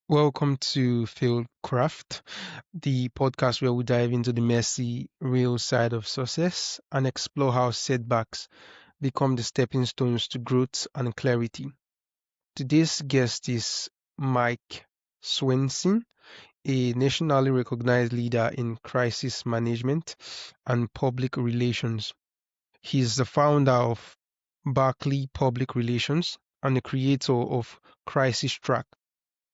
Welcome to FailCraft, the podcast where we dive into the messy, real side of success and explore how setbacks become the stepping stones to growth and clarity. Today's guest is Mike Swenson, a nationally recognized leader in crisis management and public relations. He is the founder of Barkley Public Relations and the creator of CrisisTrak,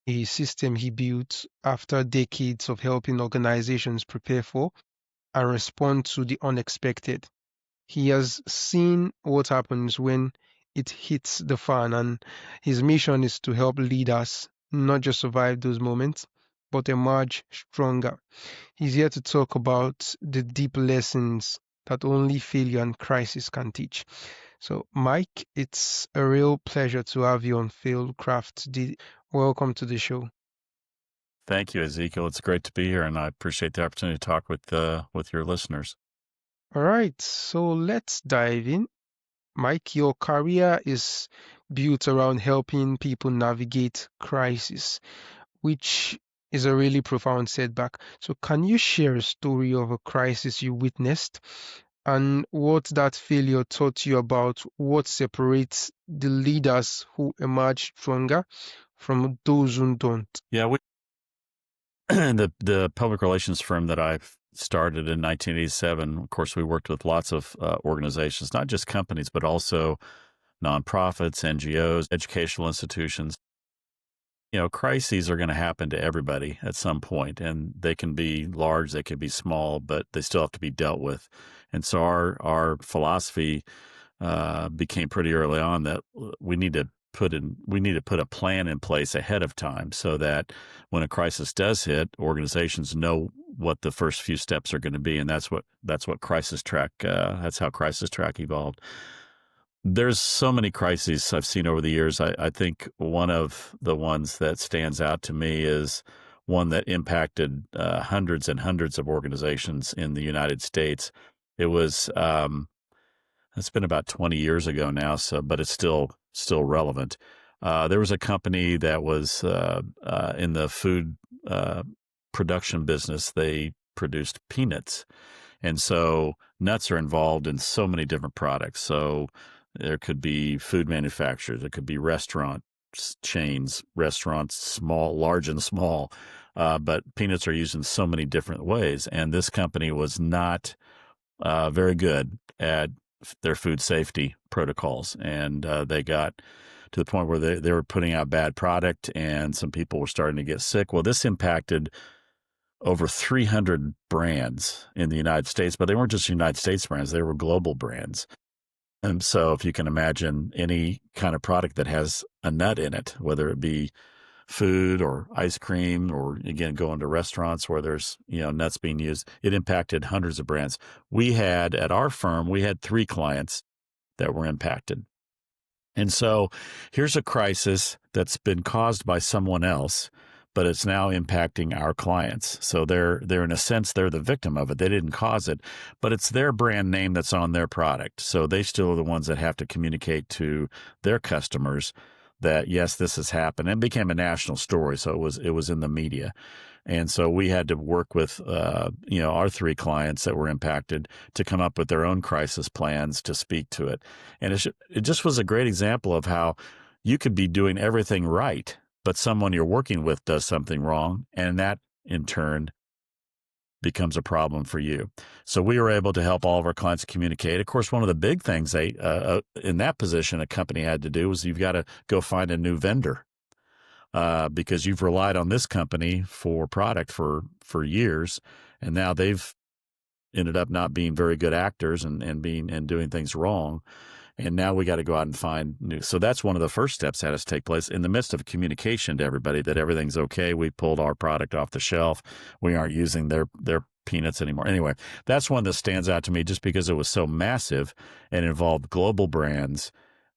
a system he built after decades of helping organizations prepare for and respond to the unexpected. He has seen what happens when it hits the fan, and his mission is to help leaders not just survive those moments, but emerge stronger. He's here to talk about the deep lessons that only failure and crisis can teach. So, Mike, it's a real pleasure to have you on FailCraft today. Welcome to the show. Thank you, Ezekiel. It's great to be here, and I appreciate the opportunity to talk with your listeners. All right, so let's dive in. Mike, your career is built around helping people navigate crisis, which is a really profound setback. So, can you share a story of a crisis you witnessed and what that failure taught you about what separates the leaders who emerge stronger from those who don't? Yeah, the public relations firm that I started in 1987. Of course, we worked with lots of organizations, not just companies, but also nonprofits, NGOs, educational institutions. Crises are going to happen to everybody at some point, and they can be large, they can be small, but they still have to be dealt with. And so our philosophy became pretty early on that we need to put a plan in place ahead of time so that when a crisis does hit, organizations know what the first few steps are going to be, and that's what CrisisTrak. That's how CrisisTrak evolved. There's so many crises I've seen over the years. I think one of the ones that stands out to me is one that impacted hundreds and hundreds of organizations in the United States. It was it's been about 20 years ago now, but it's still relevant. There was a company that was in the food production business. They produced peanuts, and so nuts are involved in so many different products. So there could be food manufacturers, there could be restaurant chains, restaurants, small, large and small, but peanuts are used in so many different ways. And this company was not very good at their food safety protocols, and they got to the point where they were putting out bad product, and some people were starting to get sick. Well, this impacted over 300 brands in the United States, but they weren't just United States brands, they were global brands. And so if you can imagine any kind of product that has a nut in it, whether it be food or ice cream, or again, going to restaurants where there's, nuts being used, it impacted hundreds of brands. At our firm, we had 3 clients that were impacted. And so here's a crisis that's been caused by someone else, but it's now impacting our clients. So they're in a sense, they're the victim of it. They didn't cause it, but it's their brand name that's on their product. So they still are the ones that have to communicate to their customers that, yes, this has happened, and became a national story. So it was in the media. And so we had to work with, our 3 clients that were impacted to come up with their own crisis plans to speak to it. And it just was a great example of how you could be doing everything right, but someone you're working with does something wrong, and that in turn becomes a problem for you. So we were able to help all of our clients communicate. Of course, one of the big things in that position a company had to do was you've got to go find a new vendor because you've relied on this company for product for years, and now they've ended up not being very good actors and doing things wrong. And now we got to go out and find new. So that's one of the first steps that has to take place in the midst of communication to everybody that everything's okay. We pulled our product off the shelf. We aren't using their peanuts anymore. Anyway, that's one that stands out to me just because it was so massive and involved global brands.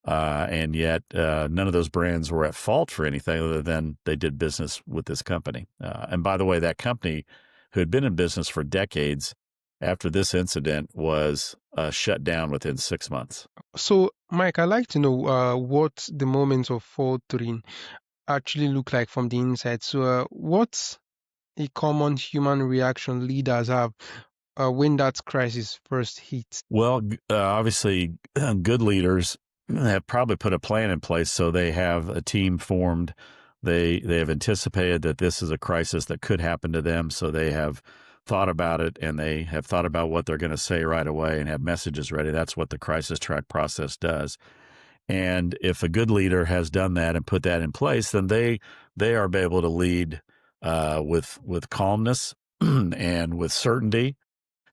And yet none of those brands were at fault for anything other than they did business with this company. And by the way, that company, who had been in business for decades, after this incident was shut down within 6 months. So, Mike, I'd like to know what the moment of faltering actually look like from the inside? So, what's a common human reaction leaders have when that crisis first hits? Well, obviously, good leaders have probably put a plan in place, so they have a team formed. They have anticipated that this is a crisis that could happen to them, so they have thought about it, and they have thought about what they're going to say right away and have messages ready. That's what the CrisisTrak process does. And if a good leader has done that and put that in place, then they are able to lead with calmness and with certainty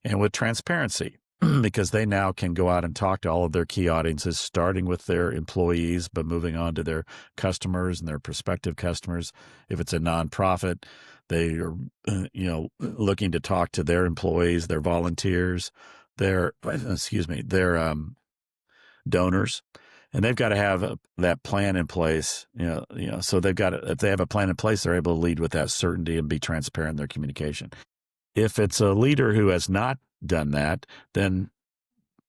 and with transparency because they now can go out and talk to all of their key audiences, starting with their employees, but moving on to their customers and their prospective customers. If it's a nonprofit, they are, looking to talk to their employees, their volunteers, their donors, and they've got to have that plan in place. So they've got if they have a plan in place, they're able to lead with that certainty and be transparent in their communication. If it's a leader who has not done that, then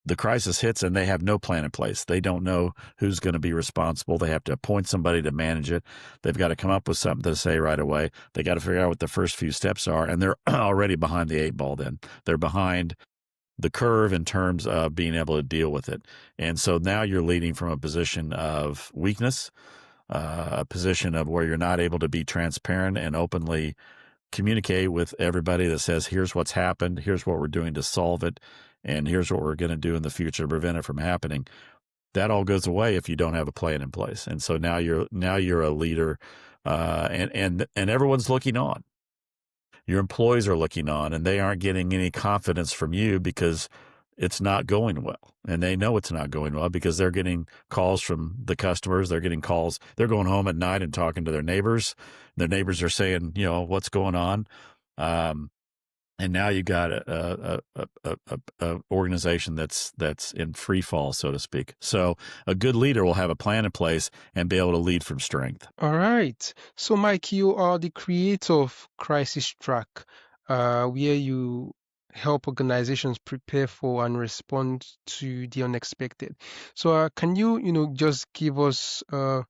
the crisis hits and they have no plan in place. They don't know who's going to be responsible. They have to appoint somebody to manage it. They've got to come up with something to say right away. They got to figure out what the first few steps are, and they're already behind the 8 ball. Then they're behind the curve in terms of being able to deal with it. And so now you're leading from a position of weakness, a position of where you're not able to be transparent and openly communicate with everybody that says, here's what's happened, here's what we're doing to solve it, and here's what we're going to do in the future to prevent it from happening. That all goes away if you don't have a plan in place. And so now you're a leader, and everyone's looking on. Your employees are looking on, and they aren't getting any confidence from you because it's not going well. And they know it's not going well because they're getting calls from the customers. They're getting calls. They're going home at night and talking to their neighbors. Their neighbors are saying, what's going on? And now you got a organization that's in free fall, so to speak. So a good leader will have a plan in place and be able to lead from strength. All right. So, Mike, you are the creator of CrisisTrak, where you help organizations prepare for and respond to the unexpected. So, can you, just give us an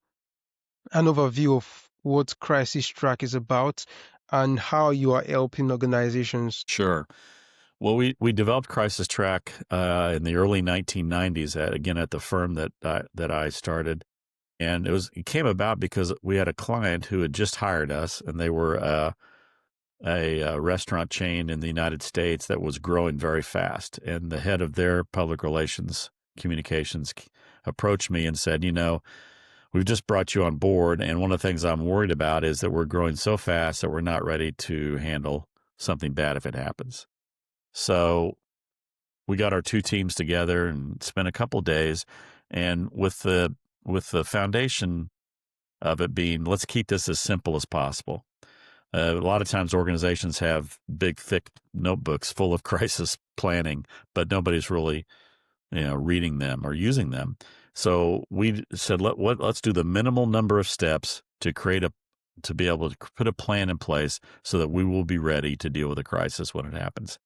overview of what CrisisTrak is about and how you are helping organizations? Sure. Well, we developed CrisisTrak in the early 1990s, at the firm that I started, and it came about because we had a client who had just hired us, and they were a restaurant chain in the United States that was growing very fast, and the head of their public relations communications approached me and said, we've just brought you on board, and one of the things I'm worried about is that we're growing so fast that we're not ready to handle something bad if it happens. So we got our two teams together and spent a couple days, and with the foundation of it being, let's keep this as simple as possible. A lot of times organizations have big, thick notebooks full of crisis planning, but nobody's really, reading them or using them. So we said, let's do the minimal number of steps to be able to put a plan in place so that we will be ready to deal with a crisis when it happens.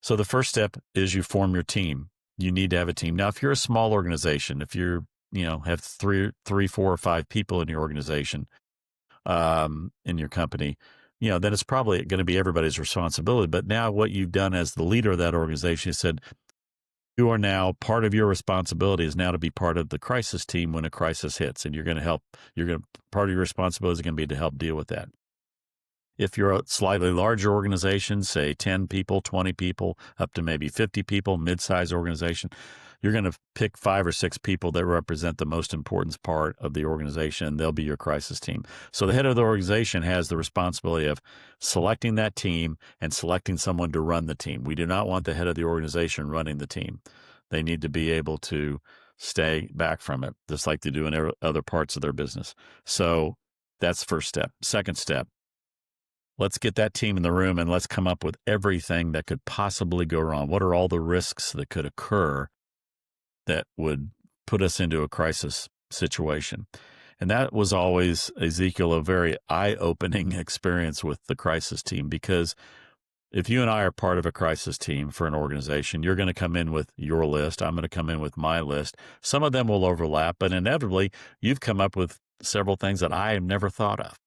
So the first step is you form your team. You need to have a team. Now, if you're a small organization, if you're, have three, 4, or 5 people in your organization, in your company, then it's probably going to be everybody's responsibility. But now what you've done as the leader of that organization, you said, you are now, part of your responsibility is now to be part of the crisis team when a crisis hits, and part of your responsibility is going to be to help deal with that. If you're a slightly larger organization, say 10 people, 20 people, up to maybe 50 people, mid-sized organization, you're going to pick 5 or 6 people that represent the most important part of the organization, and they'll be your crisis team. So the head of the organization has the responsibility of selecting that team and selecting someone to run the team. We do not want the head of the organization running the team. They need to be able to stay back from it, just like they do in other parts of their business. So that's the first step. Second step, let's get that team in the room and let's come up with everything that could possibly go wrong. What are all the risks that could occur that would put us into a crisis situation? And that was always, Ezekiel, a very eye-opening experience with the crisis team, because if you and I are part of a crisis team for an organization, you're going to come in with your list. I'm going to come in with my list. Some of them will overlap, but inevitably you've come up with several things that I have never thought of.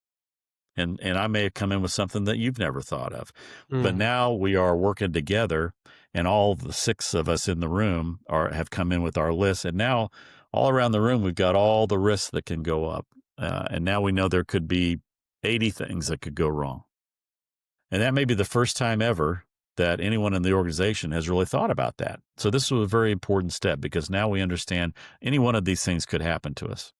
And I may have come in with something that you've never thought of. But Mm. now we are working together, and all the 6 of us in the room have come in with our list. And now all around the room, we've got all the risks that can go up. And now we know there could be 80 things that could go wrong. And that may be the first time ever that anyone in the organization has really thought about that. So this was a very important step because now we understand any one of these things could happen to us.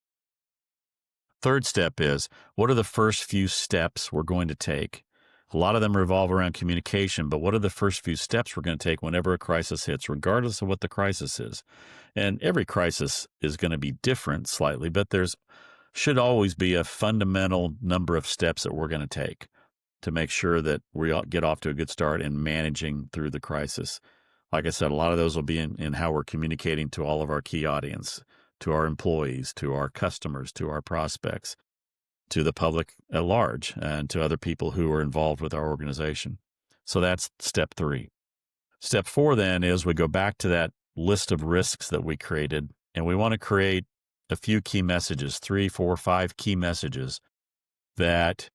Third step is, what are the first few steps we're going to take? A lot of them revolve around communication, but what are the first few steps we're going to take whenever a crisis hits, regardless of what the crisis is? And every crisis is going to be different slightly, but there's should always be a fundamental number of steps that we're going to take to make sure that we get off to a good start in managing through the crisis. Like I said, a lot of those will be in how we're communicating to all of our key audience, to our employees, to our customers, to our prospects, to the public at large, and to other people who are involved with our organization. So that's step 3. Step 4 then is we go back to that list of risks that we created, and we want to create a few key messages, 3, 4, 5 key messages that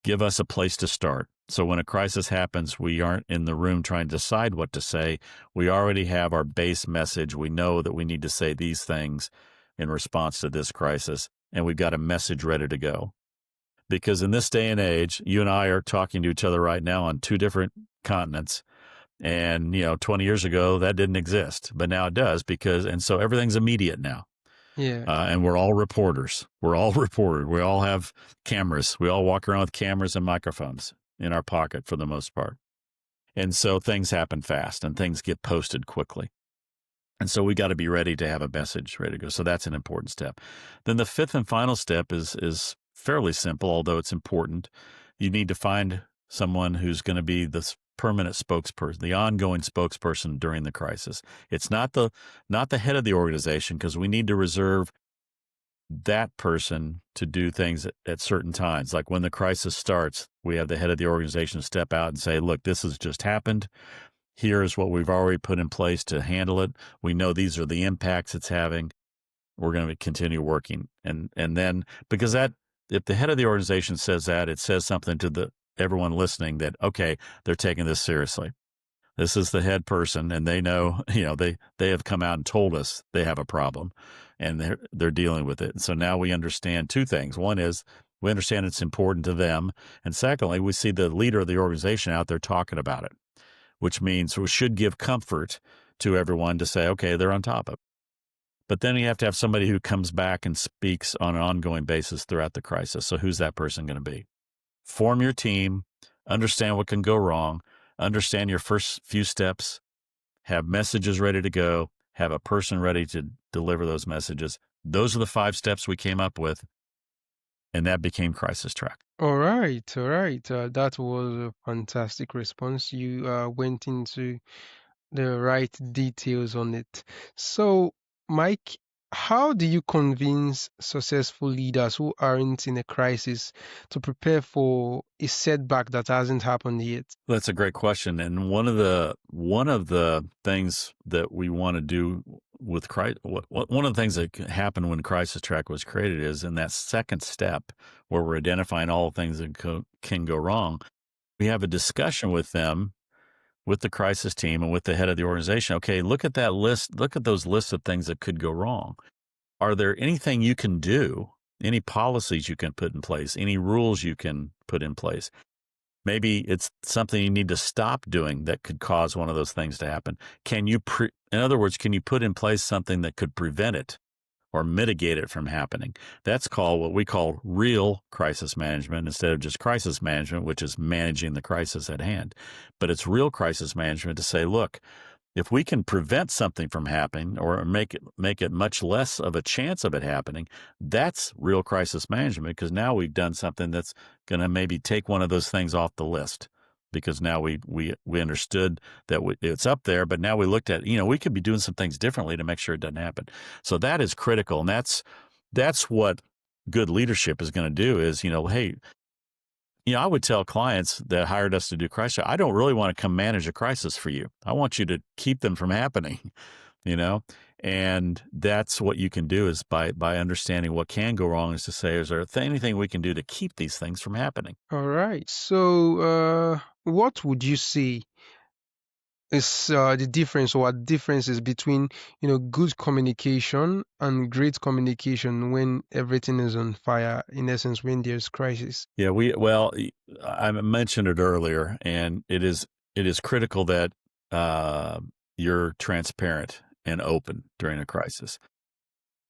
give us a place to start. So when a crisis happens, we aren't in the room trying to decide what to say. We already have our base message. We know that we need to say these things in response to this crisis, and we've got a message ready to go. Because in this day and age, you and I are talking to each other right now on 2 different continents. And, 20 years ago, that didn't exist, but now it does and so everything's immediate now. Yeah. And we're all reporters. We're all reported. We all have cameras. We all walk around with cameras and microphones in our pocket for the most part. And so things happen fast and things get posted quickly. And so we got to be ready to have a message ready to go. So that's an important step. Then the 5th and final step is fairly simple, although it's important. You need to find someone who's going to be the permanent spokesperson, the ongoing spokesperson during the crisis. It's not the head of the organization, because we need to reserve that person to do things at certain times. Like when the crisis starts, we have the head of the organization step out and say, look, this has just happened. Here's what we've already put in place to handle it. We know these are the impacts it's having. We're going to continue working. And then, because if the head of the organization says that, it says something to everyone listening that, okay, they're taking this seriously. This is the head person, and they know, they have come out and told us they have a problem, and they're dealing with it. And so now we understand 2 things. One is we understand it's important to them, and secondly, we see the leader of the organization out there talking about it, which means we should give comfort to everyone to say, okay, they're on top of it. But then you have to have somebody who comes back and speaks on an ongoing basis throughout the crisis. So who's that person going to be? Form your team, understand what can go wrong, understand your first few steps, have messages ready to go, have a person ready to deliver those messages. Those are the 5 steps we came up with, and that became CrisisTrak. All right. All right. That was a fantastic response. You went into the right details on it. So, Mike, how do you convince successful leaders who aren't in a crisis to prepare for a setback that hasn't happened yet? That's a great question. And one of the things that we want to do with one of the things that happened when CrisisTrak was created is in that second step where we're identifying all the things that can go wrong. We have a discussion with them, with the crisis team and with the head of the organization. Okay, look at that list. Look at those lists of things that could go wrong. Are there anything you can do, any policies you can put in place, any rules you can put in place? Maybe it's something you need to stop doing that could cause one of those things to happen. In other words, can you put in place something that could prevent it or mitigate it from happening? That's called what we call real crisis management instead of just crisis management, which is managing the crisis at hand. But it's real crisis management to say, look, if we can prevent something from happening or make it much less of a chance of it happening, that's real crisis management, because now we've done something that's going to maybe take one of those things off the list, because now we understood that it's up there, but now we looked at, we could be doing some things differently to make sure it doesn't happen. So that is critical. And that's what good leadership is going to do is, hey, I would tell clients that hired us to do crisis, I don't really want to come manage a crisis for you. I want you to keep them from happening. you know? And that's what you can do is by understanding what can go wrong is to say, is there anything we can do to keep these things from happening? All right. So, what would you say is the difference, or what differences between good communication and great communication when everything is on fire? In essence, when there's crisis. Yeah, I mentioned it earlier, and it is critical that uh, you're transparent and open during a crisis.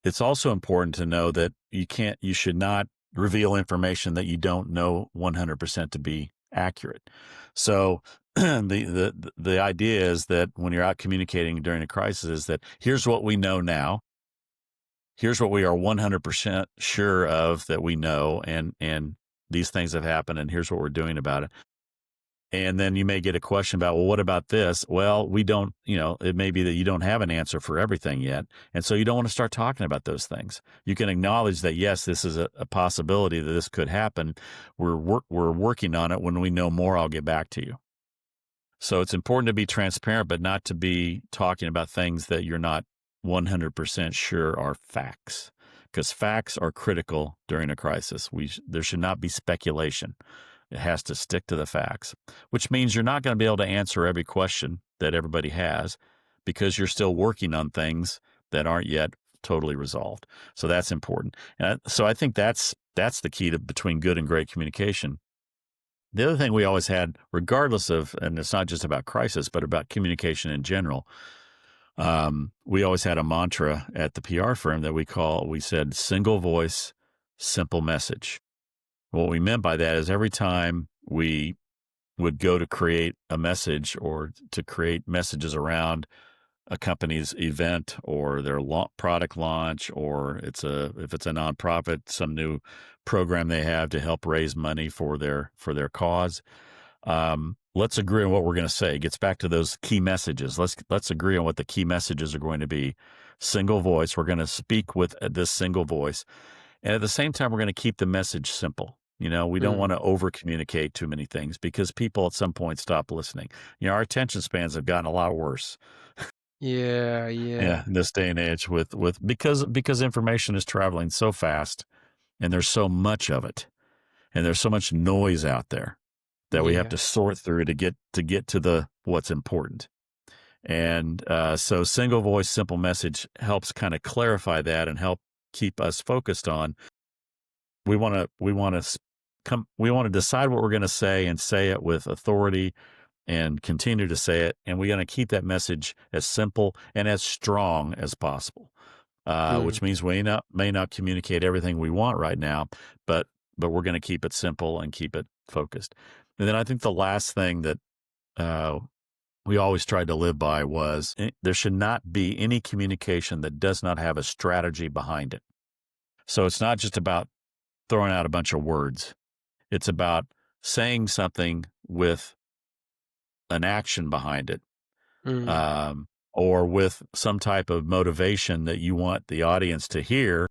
It's also important to know that you should not reveal information that you don't know 100% to be accurate. So the idea is that when you're out communicating during a crisis, is that here's what we know now. Here's what we are 100% sure of that we know, and these things have happened, and here's what we're doing about it. And then you may get a question about, well, what about this? Well, we don't, it may be that you don't have an answer for everything yet. And so you don't want to start talking about those things. You can acknowledge that, yes, this is a possibility that this could happen. We're working on it. When we know more, I'll get back to you. So it's important to be transparent, but not to be talking about things that you're not 100% sure are facts, because facts are critical during a crisis. There should not be speculation. It has to stick to the facts, which means you're not going to be able to answer every question that everybody has because you're still working on things that aren't yet totally resolved. So that's important. And so I think that's the key to between good and great communication. The other thing we always had, regardless of, and it's not just about crisis, but about communication in general, we always had a mantra at the PR firm that we said single voice, simple message. What we meant by that is every time we would go to create a message or to create messages around a company's event or their product launch, or if it's a nonprofit, some new program they have to help raise money for their cause. Let's agree on what we're going to say. It gets back to those key messages. Let's agree on what the key messages are going to be. Single voice. We're going to speak with this single voice. And at the same time, we're going to keep the message simple. We don't want to over communicate too many things because people at some point stop listening. Our attention spans have gotten a lot worse. Yeah, Yeah, yeah, in this day and age because information is traveling so fast and there's so much of it and there's so much noise out there that we have yeah. to sort through to get to the what's important. And so single voice, simple message helps kind of clarify that and help keep us focused on we want to decide what we're going to say and say it with authority and continue to say it. And we're going to keep that message as simple and as strong as possible, Mm. which means we may not communicate everything we want right now, but we're going to keep it simple and keep it focused. And then I think the last thing that we always tried to live by was there should not be any communication that does not have a strategy behind it. So it's not just about throwing out a bunch of words. It's about saying something with an action behind it, Mm. um, or with some type of motivation that you want the audience to hear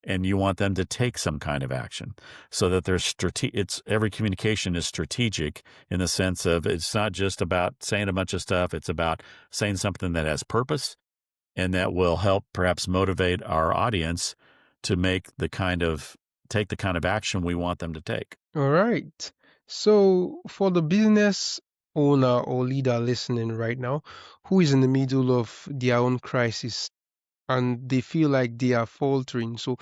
and you want them to take some kind of action so that every communication is strategic in the sense of it's not just about saying a bunch of stuff. It's about saying something that has purpose and that will help perhaps motivate our audience to take the kind of action we want them to take. All right. So, for the business owner or leader listening right now, who is in the middle of their own crisis and they feel like they are faltering, so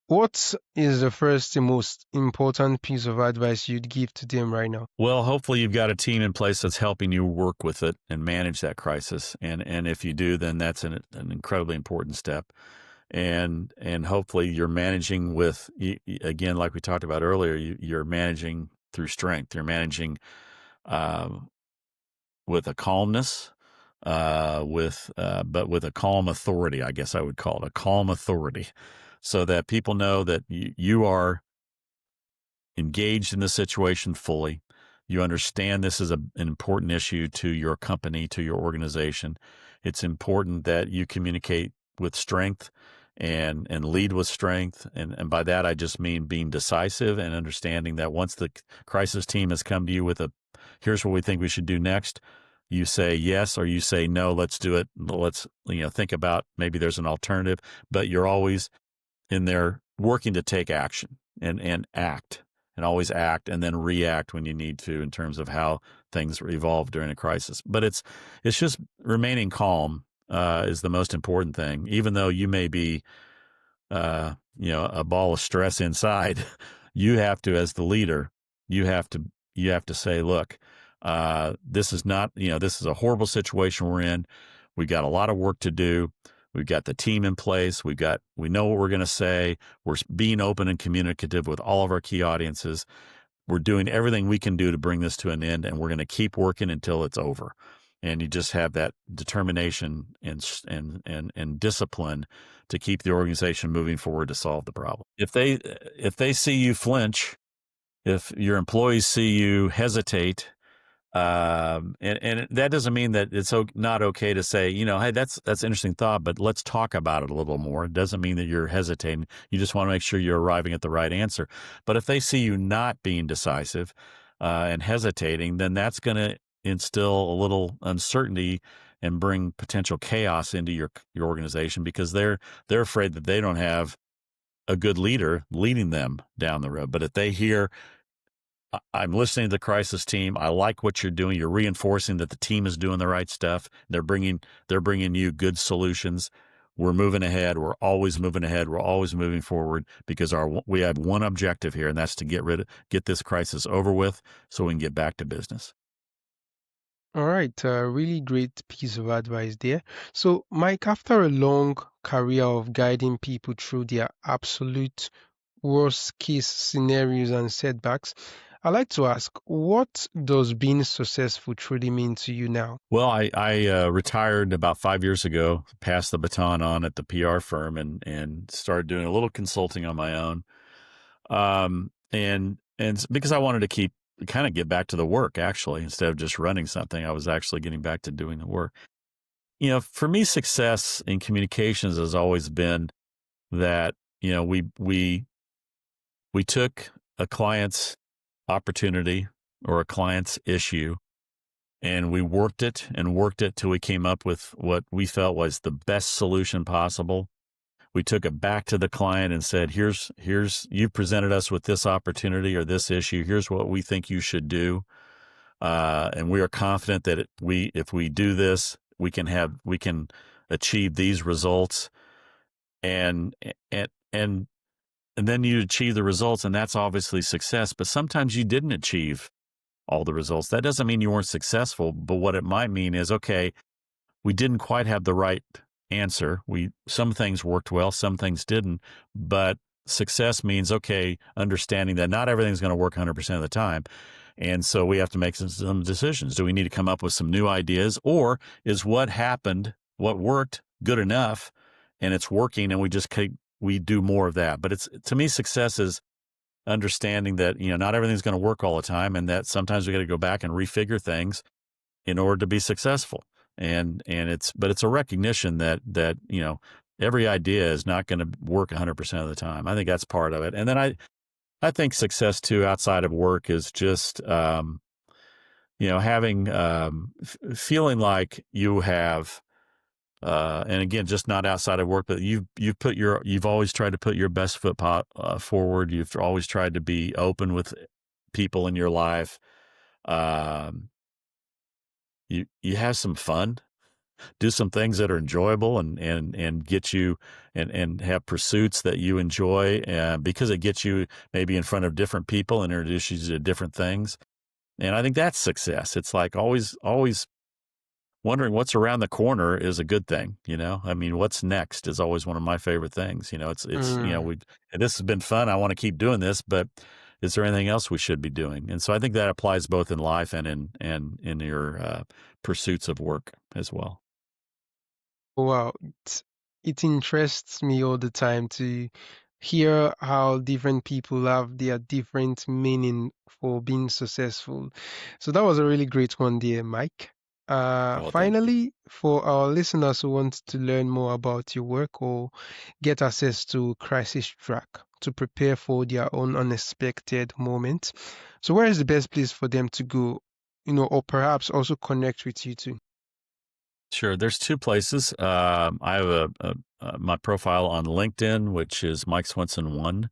what is the first and most important piece of advice you'd give to them right now? Well, hopefully you've got a team in place that's helping you work with it and manage that crisis. And if you do, then that's an incredibly important step. And hopefully you're managing with, again, like we talked about earlier, you're managing through strength. You're managing with a calmness, but with a calm authority, I guess I would call it a calm authority, so that people know that you are engaged in the situation fully. You understand this is an important issue to your company, to your organization. It's important that you communicate with strength and lead with strength. And by that, I just mean being decisive and understanding that once the crisis team has come to you with here's what we think we should do next, you say yes or you say no, let's do it. Let's, think about maybe there's an alternative, but you're always in there working to take action and act and always act and then react when you need to in terms of how things evolve during a crisis. But it's just remaining calm is the most important thing, even though you may be a ball of stress inside. You have to, as the leader, you have to say, look, this is not, this is a horrible situation we're in. We've got a lot of work to do. We've got the team in place. We know what we're going to say. We're being open and communicative with all of our key audiences. We're doing everything we can do to bring this to an end, and we're going to keep working until it's over. And you just have that determination and discipline to keep the organization moving forward to solve the problem. If they see you flinch, if your employees see you hesitate, and that doesn't mean that it's not okay to say, hey, that's an interesting thought, but let's talk about it a little more. It doesn't mean that you're hesitating. You just want to make sure you're arriving at the right answer. But if they see you not being decisive and hesitating, then that's going to instill a little uncertainty and bring potential chaos into your organization, because they're afraid that they don't have a good leader leading them down the road. But if they hear, I'm listening to the crisis team, I like what you're doing, you're reinforcing that the team is doing the right stuff, they're bringing you good solutions, we're moving ahead, we're always moving ahead, we're always moving forward, because we have one objective here, and that's to get this crisis over with so we can get back to business. All right, really great piece of advice there. So, Mike, after a long career of guiding people through their absolute worst case scenarios and setbacks, I'd like to ask, what does being successful truly mean to you now? Well, I retired about 5 years ago, passed the baton on at the PR firm, and started doing a little consulting on my own. And because I wanted to kind of get back to the work, actually, instead of just running something, I was actually getting back to doing the work. For me, success in communications has always been that, we took a client's opportunity or a client's issue, and we worked it till we came up with what we felt was the best solution possible. We took it back to the client and said, here's you presented us with this opportunity or this issue. Here's what we think you should do. And we are confident that if we do this, we can achieve these results. And then you achieve the results, and that's obviously success. But sometimes you didn't achieve all the results. That doesn't mean you weren't successful, but what it might mean is, okay, we didn't quite have the right answer. Some things worked well, some things didn't, but success means, okay, understanding that not everything's going to work 100% of the time. And so we have to make some decisions. Do we need to come up with some new ideas, or is what worked good enough and it's working, and we do more of that? But to me, success is understanding that, not everything's going to work all the time, and that sometimes we got to go back and refigure things in order to be successful. And it's a recognition that every idea is not going to work 100% of the time. I think that's part of it. And then I think success too outside of work is just having feeling like you have and again, just not outside of work, but you've always tried to put your best foot forward. You've always tried to be open with people in your life. You have some fun, do some things that are enjoyable, and get you and have pursuits that you enjoy, because it gets you maybe in front of different people and introduces you to different things. And I think that's success. It's like always wondering what's around the corner is a good thing. I mean, what's next is always one of my favorite things. It's this has been fun. I want to keep doing this, but is there anything else we should be doing? And so I think that applies both in life and in your pursuits of work as well. Wow, it interests me all the time to hear how different people have their different meaning for being successful. So that was a really great one there, Mike. Well, thank you. Finally, for our listeners who want to learn more about your work or get access to CrisisTrak to prepare for their own unexpected moments, so where is the best place for them to go? or perhaps also connect with you too? Sure. There's two places. I have my profile on LinkedIn, which is Mike Swenson 1.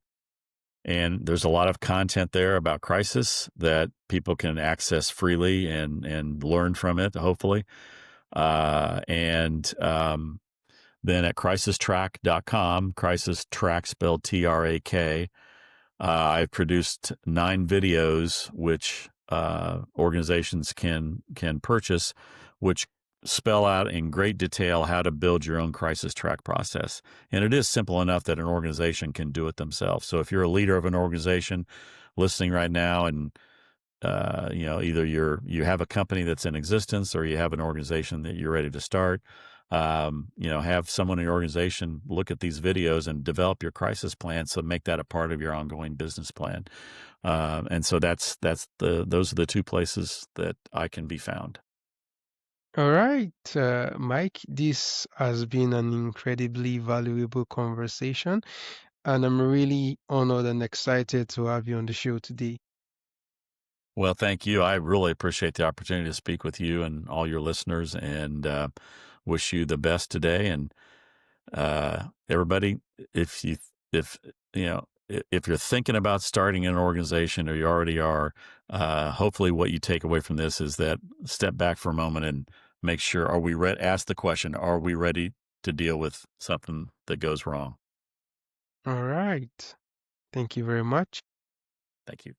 And there's a lot of content there about crisis that people can access freely and learn from it, hopefully. And then at CrisisTrak.com, CrisisTrak spelled TRAK, I've produced 9 videos which organizations can purchase, which spell out in great detail how to build your own crisis track process. And it is simple enough that an organization can do it themselves. So if you're a leader of an organization listening right now, and either you have a company that's in existence or you have an organization that you're ready to start, have someone in your organization look at these videos and develop your crisis plan. So make that a part of your ongoing business plan. And so those are the two places that I can be found. All right, Mike, this has been an incredibly valuable conversation, and I'm really honored and excited to have you on the show today. Well, thank you. I really appreciate the opportunity to speak with you and all your listeners, and wish you the best today. And everybody, if you if you know if you're thinking about starting an organization, or you already are, hopefully what you take away from this is that step back for a moment and make sure, are we ready? Ask the question: are we ready to deal with something that goes wrong? All right, thank you very much. Thank you.